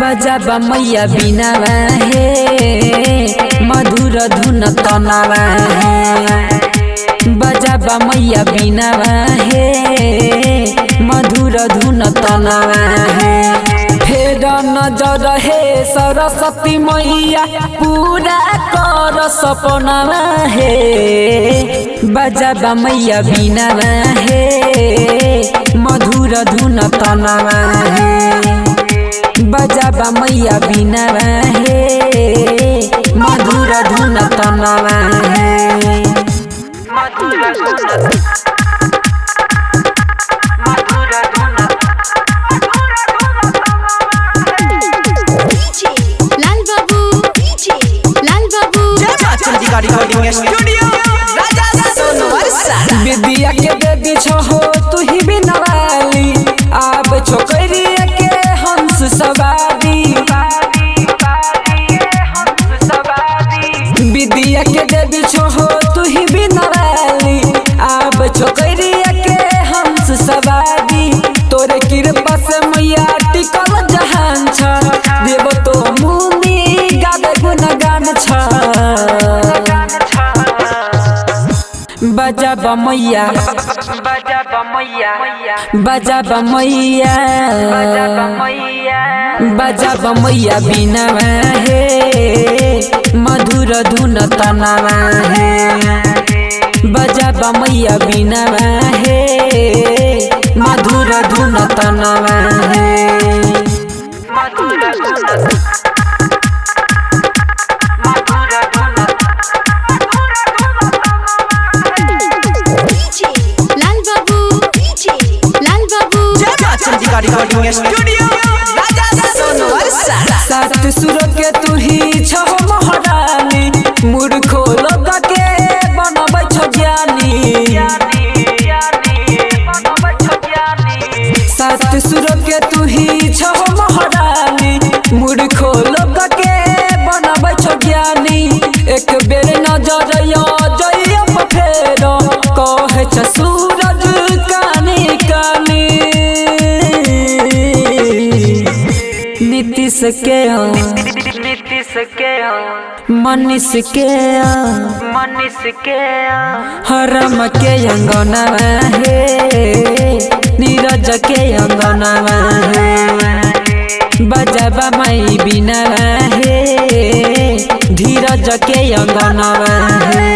बजाबा मैया बिना है मधुर धुन तनावा है। बजाबा मैया बिना है मधुर धुन तनावा है। फेर नजर है सरस्वती मैया पूरा कर सपनावा है। बजाबा मैया बिना है मधुर धुन तनावा है। बजाबा मैया बिना है मधुर धुन तनावा है। विद्या के देवी छहो तू ही बिना वाली आब छोकरिया के हंस सवारी। विद्या के देवी छहो तू ही बिना वाली आब छोकरिया के हंस सवारी। तोरे कृपा से मैया टिकल जहान छ देव तो मुनि गावे गुणगान छ। बजाबा मैया बजाबा मैया बजाबा मैया बिना है मधुर धुन तनावा है। बजाबा मैया बिना है मधुर धुन तनावा है। सात सुर के तू ही छहो महारानी मूर्खो लोग के बनबै छ ज्ञानी। सात सुर के तू ही छहो महारानी मूर्खो लोग के बनबै छ ज्ञानी। एक बेर नजर जइयो फेर कहे छ सूरज कानी कानी। नीतीश के मनीष के हरम के अंगना है नीरज के अंगना है। बजाबा माई बिना है धीरज के अंगना है।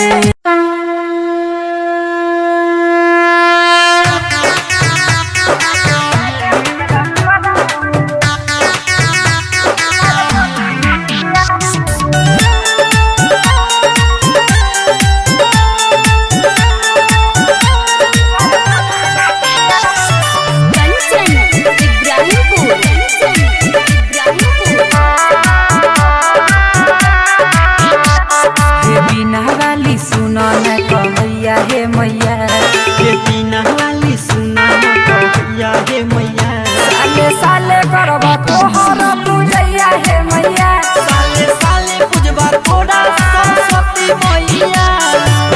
साले करबा तोहर पूजैया हे मैया साले पूजबा तोरा सरस्वती मैया।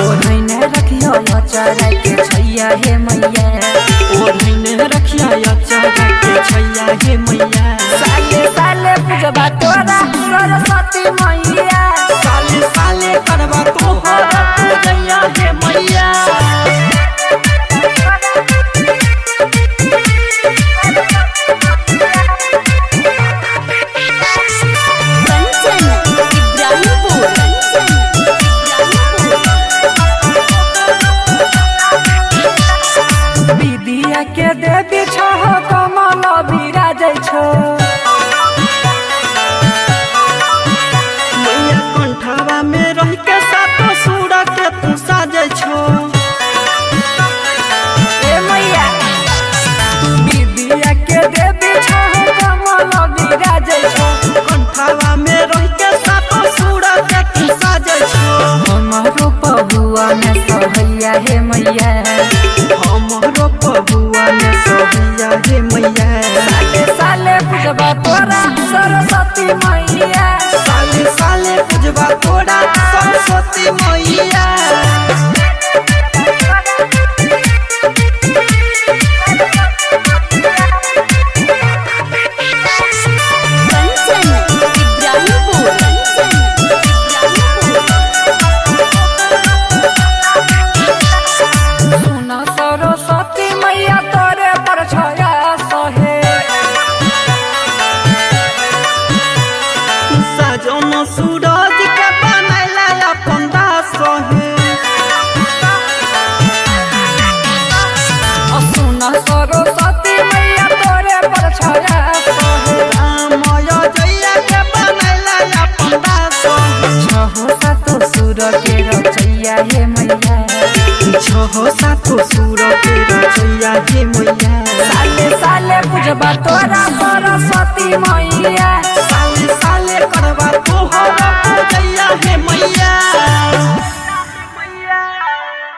ओढ़ने रखियो अचारा के छैया हे मैया ओढ़ने रखियो अचारा के छैया हे मैया। साले पूजबा तोरा सरस्वती मैया साले करबा तोहर पूजैया हे मैया। विद्या के देवी छहो कमल विराजै छो मैया कंठवा में रह के सात सुर के तू साजै छो। ए मैया विद्या के देवी छहो कमल विराजै छो कंठवा में रह के सात सुर के तू साजै छो। हमरो पबुआ में सहैया हे मैया हमरो पबुआ में सहैया हे मैया। साले पूजबा तोरा सरस्वती मैया। साले साले पूजबा तोरा सरस्वती मैया। सुना सरस्वती मैया तोरे पर छाया सहे। साजन सूरज